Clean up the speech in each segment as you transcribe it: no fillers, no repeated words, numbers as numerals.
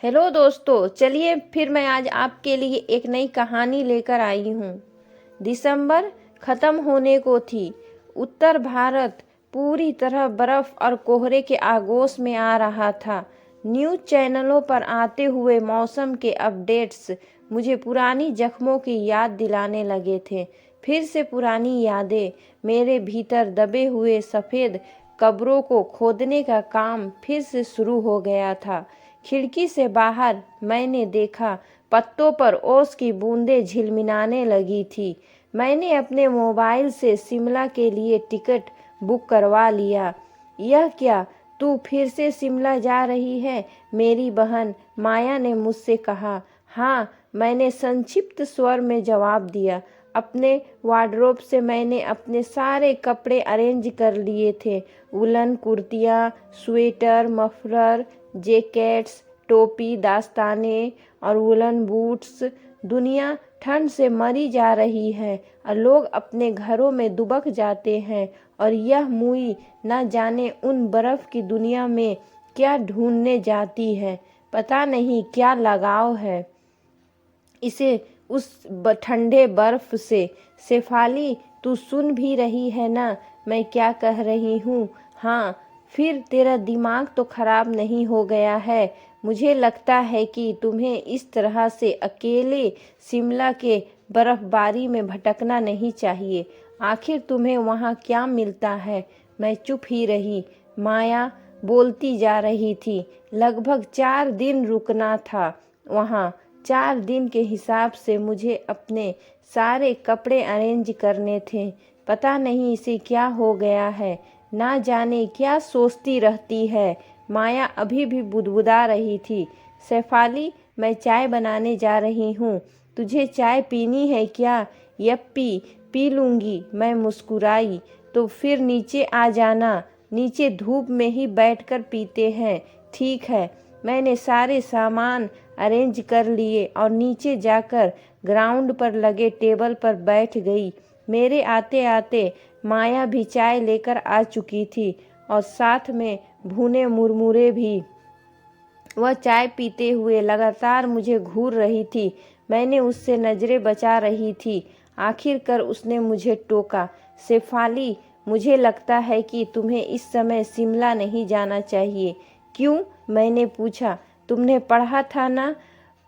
Hello दोस्तों, चलिए फिर मैं आज आपके लिए एक नई कहानी लेकर आई हूँ। दिसंबर खत्म होने को थी। उत्तर भारत पूरी तरह बर्फ और कोहरे के आगोश में आ रहा था। न्यूज़ चैनलों पर आते हुए मौसम के अपडेट्स मुझे पुरानी जख्मों की याद दिलाने लगे थे। फिर से पुरानी यादें, मेरे भीतर दबे हुए सफ़ेद कब्रों को खोदने का काम फिर से शुरू हो गया था। खिड़की से बाहर मैंने देखा, पत्तों पर ओस की बूंदें झिलमिलाने लगी थी। मैंने अपने मोबाइल से शिमला के लिए टिकट बुक करवा लिया। यह क्या, तू फिर से शिमला जा रही है? मेरी बहन माया ने मुझसे कहा। हाँ, मैंने संक्षिप्त स्वर में जवाब दिया। अपने वार्डरोब से मैंने अपने सारे कपड़े अरेंज कर लिए थे। वुलन कुर्तियाँ, स्वेटर, मफलर, जैकेट्स, टोपी, दास्ताने और वुलन बूट्स। दुनिया ठंड से मरी जा रही है और लोग अपने घरों में दुबक जाते हैं, और यह मुई न जाने उन बर्फ की दुनिया में क्या ढूंढने जाती है। पता नहीं क्या लगाव है इसे उस ठंडे बर्फ से। शेफाली, तू सुन भी रही है ना मैं क्या कह रही हूँ? हाँ, फिर तेरा दिमाग तो खराब नहीं हो गया है? मुझे लगता है कि तुम्हें इस तरह से अकेले शिमला के बर्फबारी में भटकना नहीं चाहिए। आखिर तुम्हें वहाँ क्या मिलता है? मैं चुप ही रही। माया बोलती जा रही थी। लगभग 4 दिन रुकना था वहाँ। 4 दिन के हिसाब से मुझे अपने सारे कपड़े अरेंज करने थे। पता नहीं इसे क्या हो गया है, ना जाने क्या सोचती रहती है। माया अभी भी बुदबुदा रही थी। शेफाली, मैं चाय बनाने जा रही हूँ। तुझे चाय पीनी है क्या? यप्पी, पी लूँगी, मैं मुस्कुराई। तो फिर नीचे आ जाना, नीचे धूप में ही बैठकर पीते हैं। ठीक है। मैंने सारे सामान अरेंज कर लिए और नीचे जाकर ग्राउंड पर लगे टेबल पर बैठ गई। मेरे आते आते माया भी चाय लेकर आ चुकी थी और साथ में भुने मुरमुरे भी। वह चाय पीते हुए लगातार मुझे घूर रही थी। मैंने उससे नज़रें बचा रही थी। आखिरकार उसने मुझे टोका। शेफाली, मुझे लगता है कि तुम्हें इस समय शिमला नहीं जाना चाहिए। क्यों? मैंने पूछा। तुमने पढ़ा था ना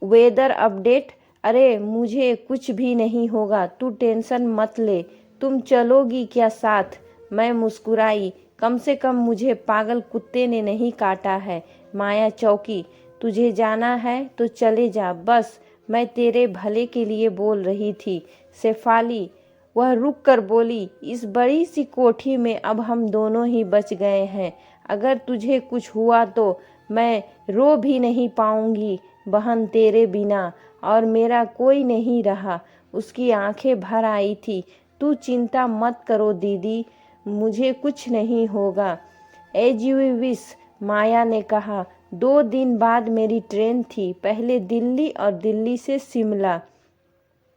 वेदर अपडेट? अरे मुझे कुछ भी नहीं होगा, तू टेंशन मत ले। तुम चलोगी क्या साथ? मैं मुस्कुराई। कम से कम मुझे पागल कुत्ते ने नहीं काटा है। माया चौंकी। तुझे जाना है तो चले जा, बस मैं तेरे भले के लिए बोल रही थी। शेफाली, वह रुक कर बोली, इस बड़ी सी कोठी में अब हम दोनों ही बच गए हैं। अगर तुझे कुछ हुआ तो मैं रो भी नहीं पाऊंगी बहन तेरे बिना, और मेरा कोई नहीं रहा। उसकी आंखें भर आई थी। तू चिंता मत करो दीदी, मुझे कुछ नहीं होगा। एज यू विश, माया ने कहा। 2 दिन बाद मेरी ट्रेन थी, पहले दिल्ली और दिल्ली से शिमला।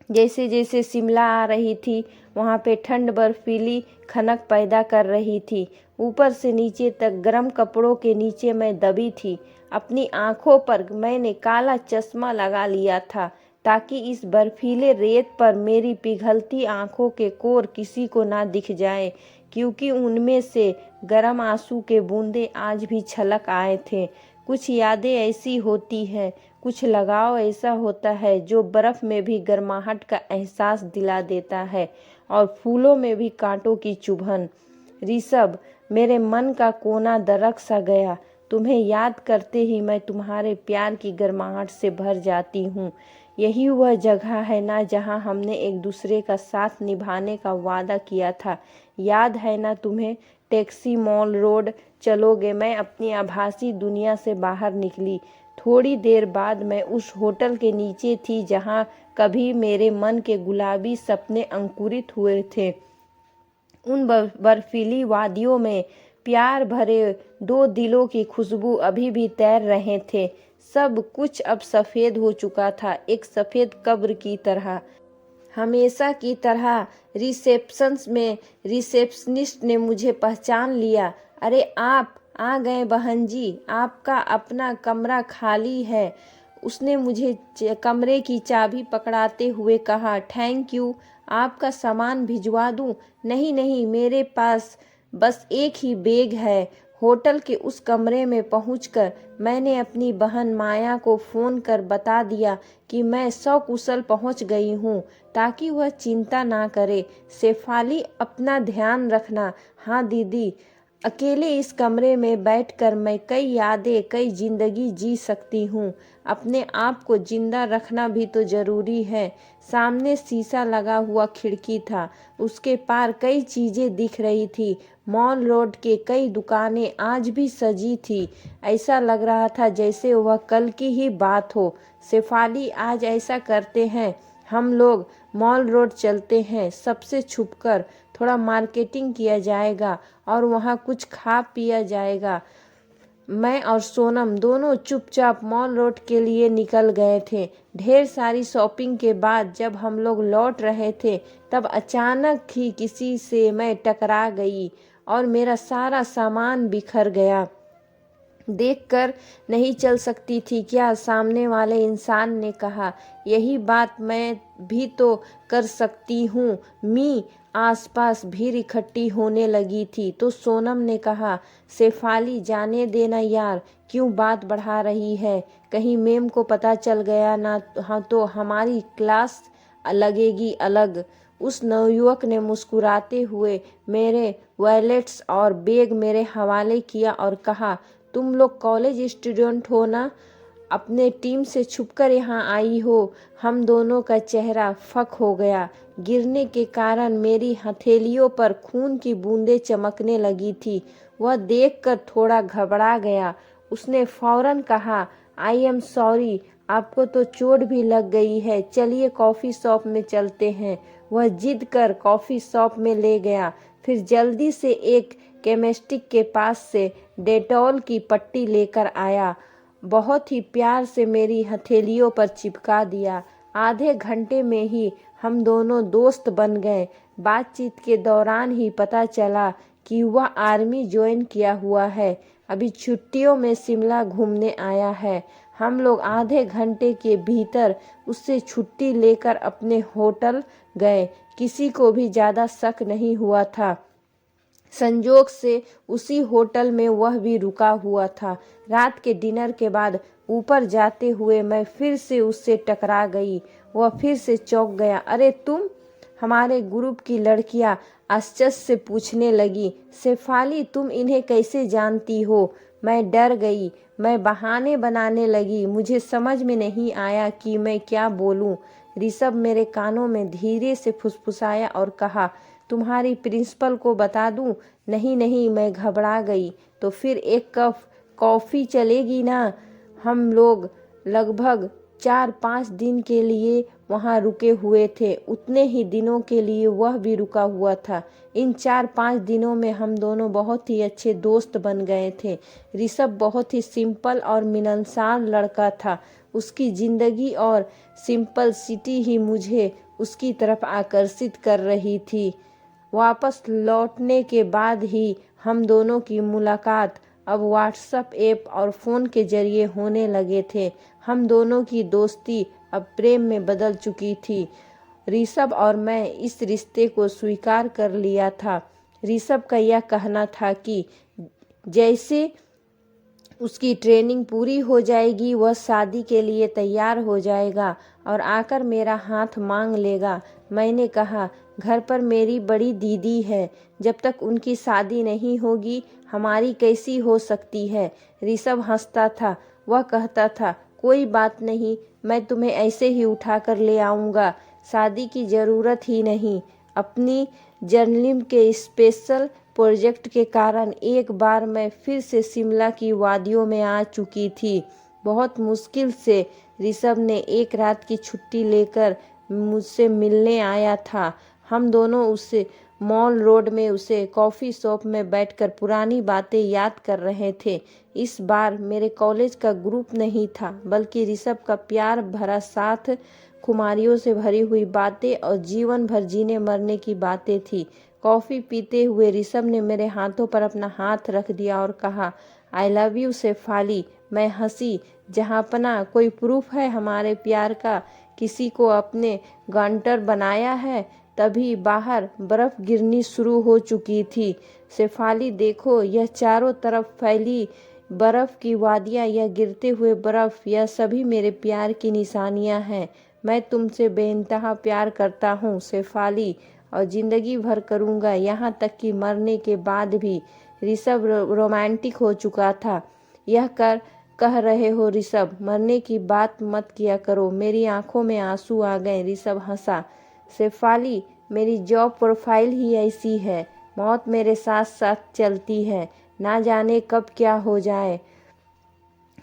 जैसे जैसे शिमला आ रही थी, वहाँ पे ठंड बर्फीली खनक पैदा कर रही थी। ऊपर से नीचे तक गर्म कपड़ों के नीचे मैं दबी थी। अपनी आंखों पर मैंने काला चश्मा लगा लिया था ताकि इस बर्फीले रेत पर मेरी पिघलती आंखों के कोर किसी को ना दिख जाए, क्योंकि उनमें से गर्म आंसू के बूंदे आज भी छलक आए थे। कुछ यादें ऐसी होती हैं, कुछ लगाव ऐसा होता है जो बर्फ में भी गर्माहट का एहसास दिला देता है और फूलों में भी कांटों की चुभन। ऋषभ, मेरे मन का कोना दरक सा गया। तुम्हें याद करते ही मैं तुम्हारे प्यार की गर्माहट से भर जाती हूँ। यही वह जगह है ना जहाँ हमने एक दूसरे का साथ निभाने का वादा किया था। याद है ना तुम्हें? टैक्सी मॉल रोड चलोगे? मैं अपनी आभासी दुनिया से बाहर निकली। थोड़ी देर बाद मैं उस होटल के नीचे थी जहाँ कभी मेरे मन के गुलाबी सपने अंकुरित हुए थे। उन बर्फीली वादियों में प्यार भरे 2 दिलों की खुशबू अभी भी तैर रहे थे। सब कुछ अब सफ़ेद हो चुका था, एक सफ़ेद कब्र की तरह। हमेशा की तरह रिसेप्शन में रिसेप्शनिस्ट ने मुझे पहचान लिया। अरे आप, आ गए बहन जी, आपका अपना कमरा खाली है। उसने मुझे कमरे की चाबी पकड़ाते हुए कहा। थैंक यू, आपका सामान भिजवा दूं? नहीं नहीं, मेरे पास बस एक ही बैग है। होटल के उस कमरे में पहुंचकर मैंने अपनी बहन माया को फ़ोन कर बता दिया कि मैं सकुशल पहुंच गई हूं, ताकि वह चिंता ना करे। शेफाली, अपना ध्यान रखना। हाँ दीदी। अकेले इस कमरे में बैठकर मैं कई यादें, कई जिंदगी जी सकती हूँ। अपने आप को जिंदा रखना भी तो जरूरी है। सामने शीशा लगा हुआ खिड़की था, उसके पार कई चीजें दिख रही थी। मॉल रोड के कई दुकानें आज भी सजी थी। ऐसा लग रहा था जैसे वह कल की ही बात हो। शेफाली, आज ऐसा करते हैं, हम लोग मॉल रोड चलते हैं, सबसे छुपकर। थोड़ा मार्केटिंग किया जाएगा और वहाँ कुछ खा पिया जाएगा। मैं और सोनम दोनों चुपचाप मॉल रोड के लिए निकल गए थे। ढेर सारी शॉपिंग के बाद जब हम लोग लौट रहे थे, तब अचानक ही किसी से मैं टकरा गई और मेरा सारा सामान बिखर गया। देखकर नहीं चल सकती थी क्या? सामने वाले इंसान ने कहा। यही बात मैं भी तो कर सकती हूँ मी। आसपास भीड़ इकट्ठी होने लगी थी तो सोनम ने कहा, शेफाली, जाने देना यार, क्यों बात बढ़ा रही है? कहीं मैम को पता चल गया ना, हाँ तो हमारी क्लास लगेगी अलग। उस नवयुवक ने मुस्कुराते हुए मेरे वॉलेट्स और बैग मेरे हवाले किया और कहा, तुम लोग कॉलेज स्टूडेंट हो ना? अपने टीम से छुपकर यहाँ आई हो? हम दोनों का चेहरा फक हो गया। गिरने के कारण मेरी हथेलियों पर खून की बूंदें चमकने लगी थी। वह देखकर थोड़ा घबरा गया। उसने फौरन कहा, आई एम सॉरी, आपको तो चोट भी लग गई है, चलिए कॉफ़ी शॉप में चलते हैं। वह जिद कर कॉफ़ी शॉप में ले गया, फिर जल्दी से एक केमिस्टिक के पास से डेटॉल की पट्टी लेकर आया। बहुत ही प्यार से मेरी हथेलियों पर चिपका दिया। आधे घंटे में ही हम दोनों दोस्त बन गए। बातचीत के दौरान ही पता चला कि वह आर्मी ज्वाइन किया हुआ है, अभी छुट्टियों में शिमला घूमने आया है। हम लोग आधे घंटे के भीतर उससे छुट्टी लेकर अपने होटल गए। किसी को भी ज़्यादा शक नहीं हुआ था। संजोग से उसी होटल में वह भी रुका हुआ था। रात के डिनर के बाद ऊपर जाते हुए मैं फिर से उससे टकरा गई। वह फिर से चौंक गया। अरे तुम? हमारे ग्रुप की लड़कियां आश्चर्य से पूछने लगी, शेफाली, तुम इन्हें कैसे जानती हो? मैं डर गई। मैं बहाने बनाने लगी। मुझे समझ में नहीं आया कि मैं क्या बोलूं। ऋषभ मेरे कानों में धीरे से फुसफुसाया और कहा, तुम्हारी प्रिंसिपल को बता दूं? नहीं नहीं, मैं घबरा गई। तो फिर एक कप कॉफ़ी चलेगी ना? हम लोग लगभग 4-5 दिन के लिए वहाँ रुके हुए थे। उतने ही दिनों के लिए वह भी रुका हुआ था। इन 4-5 दिनों में हम दोनों बहुत ही अच्छे दोस्त बन गए थे। ऋषभ बहुत ही सिंपल और मिलनसार लड़का था। उसकी ज़िंदगी और सिंपलसिटी ही मुझे उसकी तरफ आकर्षित कर रही थी। वापस लौटने के बाद ही हम दोनों की मुलाकात अब व्हाट्सएप ऐप और फ़ोन के जरिए होने लगे थे। हम दोनों की दोस्ती अब प्रेम में बदल चुकी थी। ऋषभ और मैं इस रिश्ते को स्वीकार कर लिया था। ऋषभ का यह कहना था कि जैसे उसकी ट्रेनिंग पूरी हो जाएगी, वह शादी के लिए तैयार हो जाएगा और आकर मेरा हाथ मांग लेगा। मैंने कहा, घर पर मेरी बड़ी दीदी है, जब तक उनकी शादी नहीं होगी हमारी कैसी हो सकती है? ऋषभ हंसता था। वह कहता था, कोई बात नहीं, मैं तुम्हें ऐसे ही उठा कर ले आऊँगा, शादी की ज़रूरत ही नहीं। अपनी जर्नलिज्म के स्पेशल प्रोजेक्ट के कारण एक बार मैं फिर से शिमला की वादियों में आ चुकी थी। बहुत मुश्किल से ऋषभ ने एक रात की छुट्टी लेकर मुझसे मिलने आया था। हम दोनों उसे मॉल रोड में उसे कॉफ़ी शॉप में बैठकर पुरानी बातें याद कर रहे थे। इस बार मेरे कॉलेज का ग्रुप नहीं था, बल्कि ऋषभ का प्यार भरा साथ, खुमारियों से भरी हुई बातें और जीवन भर जीने मरने की बातें थी। कॉफ़ी पीते हुए ऋषभ ने मेरे हाथों पर अपना हाथ रख दिया और कहा, आई लव यू शेफाली। मैं हंसी। जहाँपना, कोई प्रूफ है हमारे प्यार का? किसी को अपने गांटर बनाया है? तभी बाहर बर्फ गिरनी शुरू हो चुकी थी। शेफाली देखो, यह चारों तरफ फैली बर्फ की वादियाँ, यह गिरते हुए बर्फ, यह सभी मेरे प्यार की निशानियाँ हैं। मैं तुमसे बेइंतहा प्यार करता हूँ शेफाली, और ज़िंदगी भर करूँगा, यहाँ तक कि मरने के बाद भी। ऋषभ रोमांटिक हो चुका था। यह कह रहे हो ऋषभ, मरने की बात मत किया करो। मेरी आंखों में आंसू आ गए। ऋषभ हंसा। शेफाली, मेरी जॉब प्रोफाइल ही ऐसी है। मौत मेरे साथ साथ चलती है, ना जाने कब क्या हो जाए।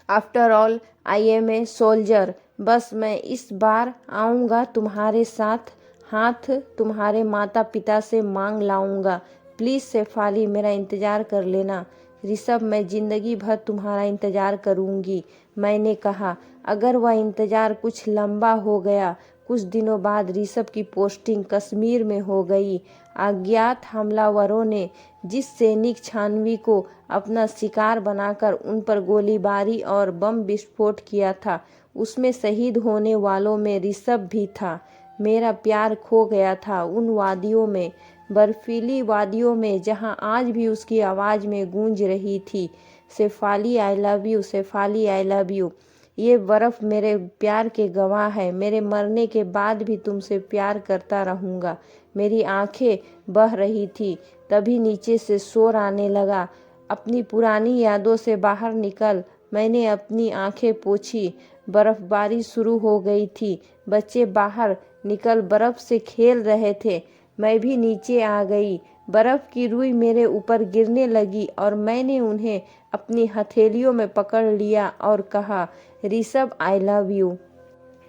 After all I am a soldier. बस मैं इस बार आऊँगा तुम्हारे साथ, हाथ तुम्हारे माता पिता से मांग लाऊंगा। प्लीज़ शेफाली, मेरा इंतज़ार कर लेना। ऋषभ, मैं ज़िंदगी भर तुम्हारा इंतज़ार करूँगी, मैंने कहा। अगर वह इंतज़ार कुछ लंबा हो गया। कुछ दिनों बाद ऋषभ की पोस्टिंग कश्मीर में हो गई। अज्ञात हमलावरों ने जिस सैनिक छावनी को अपना शिकार बनाकर उन पर गोलीबारी और बम विस्फोट किया था, उसमें शहीद होने वालों में ऋषभ भी था। मेरा प्यार खो गया था उन वादियों में, बर्फीली वादियों में, जहां आज भी उसकी आवाज़ में गूंज रही थी, Shefali I love you, Shefali I love you. ये बर्फ़ मेरे प्यार के गवाह है। मेरे मरने के बाद भी तुमसे प्यार करता रहूँगा। मेरी आंखें बह रही थी। तभी नीचे से शोर आने लगा। अपनी पुरानी यादों से बाहर निकल। मैंने अपनी आंखें पोंछी। बर्फबारी शुरू हो गई थी। बच्चे बाहर निकल बर्फ से खेल रहे थे। मैं भी नीचे आ गई। बर्फ की रुई मेरे ऊपर गिरने लगी और मैंने उन्हें अपनी हथेलियों में पकड़ लिया और कहा, ऋषभ आई लव यू।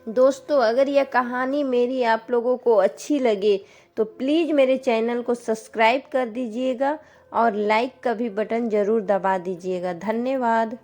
दोस्तों, अगर यह कहानी मेरी आप लोगों को अच्छी लगे तो प्लीज़ मेरे चैनल को सब्सक्राइब कर दीजिएगा और लाइक का भी बटन ज़रूर दबा दीजिएगा। धन्यवाद।